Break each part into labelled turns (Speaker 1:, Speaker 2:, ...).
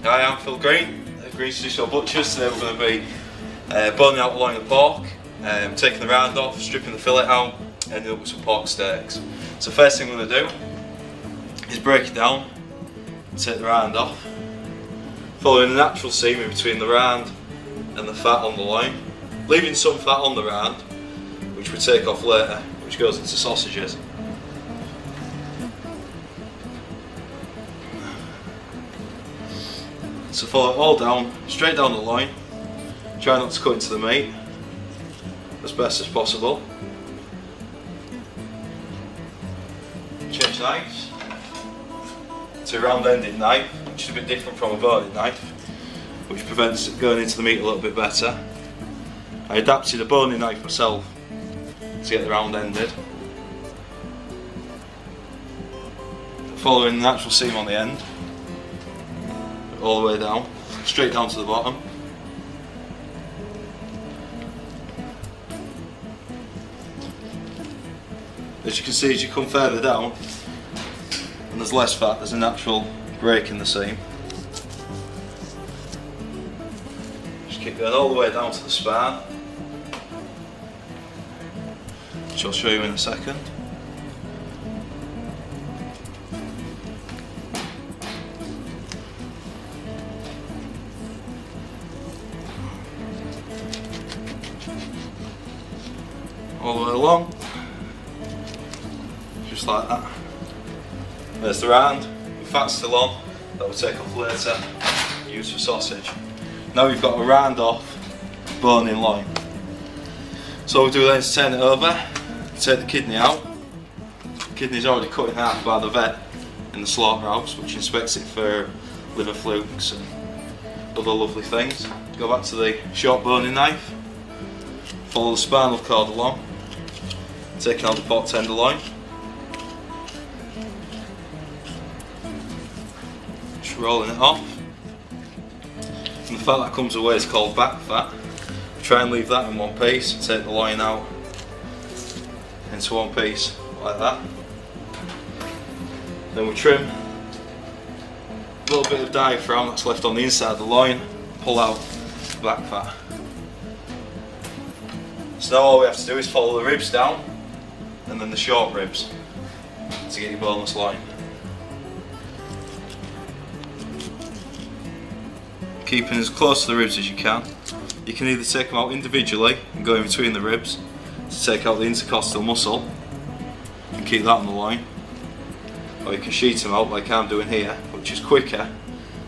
Speaker 1: Hi, I'm Phil Green, Green's Traditional Butchers. Today we're going to be boning out the loin of the pork, taking the round off, stripping the fillet out, ending up with some pork steaks. So first thing we're going to do is break it down, take the round off, following the natural seam in between the round and the fat on the loin, leaving some fat on the round, which we take off later, which goes into sausages. So follow it all down, straight down the loin, try not to cut into the meat as best as possible. Change knives to a round-ended knife, which is a bit different from a boning knife, which prevents it going into the meat a little bit better. I adapted a boning knife myself to get the round-ended. Following the natural seam on the end, all the way down, straight down to the bottom. As you can see, as you come further down and there's less fat, there's a natural break in the seam. Just keep going all the way down to the spine, which I'll show you in a second. All the way along, just like that. There's the round, the fat's still on, that we'll take off later, use for sausage. Now we've got a round off bone-in loin. So what we'll do then is turn it over, take the kidney out. The kidney's already cut in half by the vet in the slaughterhouse, which inspects it for liver flukes and other lovely things. Go back to the short boning knife, follow the spinal cord along, taking out the pork tenderloin. Just rolling it off. And the fat that comes away is called back fat. Try and leave that in one piece and take the loin out into one piece like that. Then we trim a little bit of diaphragm that's left on the inside of the loin, pull out the back fat. So now all we have to do is follow the ribs down and then the short ribs to get your boneless loin. Keeping as close to the ribs as you can. You can either take them out individually and go in between the ribs to take out the intercostal muscle and keep that on the loin, or you can sheet them out like I'm doing here, which is quicker,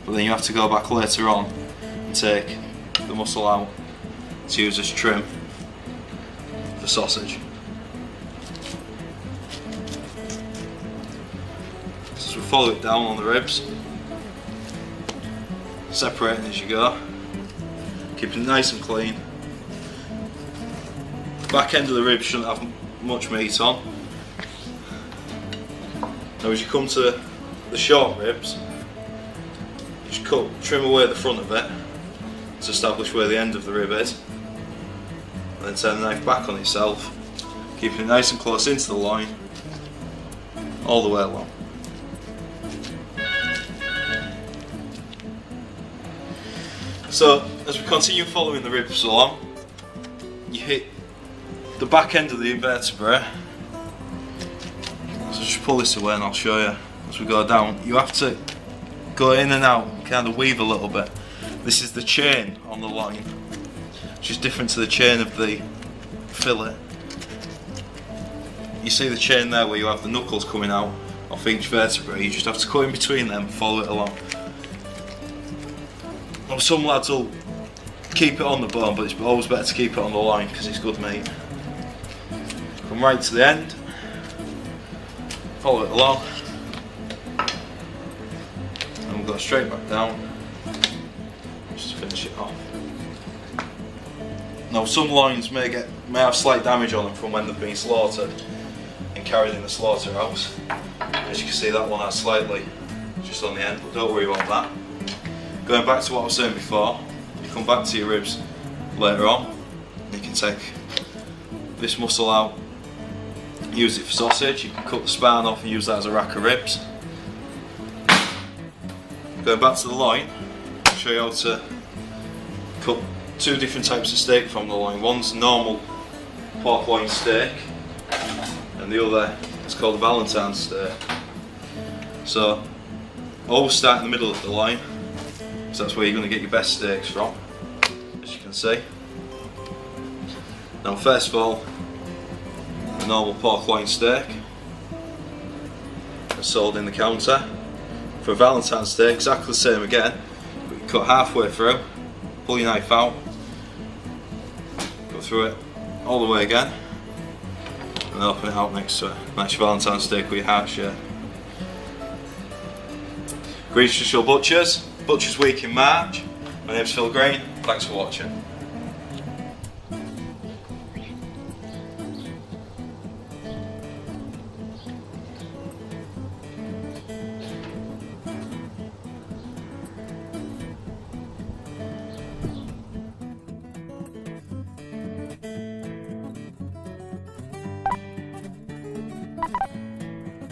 Speaker 1: but then you have to go back later on and take the muscle out to use as trim for sausage. So follow it down on the ribs, separating as you go, keeping it nice and clean. The back end of the ribs shouldn't have much meat on. Now as you come to the short ribs, just trim away the front of it to establish where the end of the rib is, and then turn the knife back on itself, keeping it nice and close into the loin all the way along. So as we continue following the ribs along, you hit the back end of the vertebrae. So just pull this away and I'll show you as we go down. You have to go in and out, kind of weave a little bit. This is the chain on the loin, which is different to the chain of the fillet. You see the chain there where you have the knuckles coming out off each vertebrae. You just have to cut in between them and follow it along. Well, some lads will keep it on the bone, but it's always better to keep it on the loin because it's good meat. Come right to the end, follow it along, and we'll go straight back down just to finish it off. Now some loins may have slight damage on them from when they've been slaughtered and carried in the slaughterhouse. As you can see, that one has slightly just on the end, but don't worry about that. Going back to what I was saying before, you come back to your ribs later on, you can take this muscle out, use it for sausage. You can cut the spine off and use that as a rack of ribs. Going back to the loin, show you how to cut two different types of steak from the loin. One's normal pork loin steak, and the other is called a Valentine's steak. So always start in the middle of the loin, because that's where you're going to get your best steaks from, as you can see. Now first of all, the normal pork loin steak is sold in the counter. For a Valentine's steak, exactly the same again, but you cut halfway through, pull your knife out, go through it all the way again, and then open it out next to it. That's your Valentine's steak with your heart shape. Greetings to Butchers Week in March. My name's Phil Green, thanks for watching.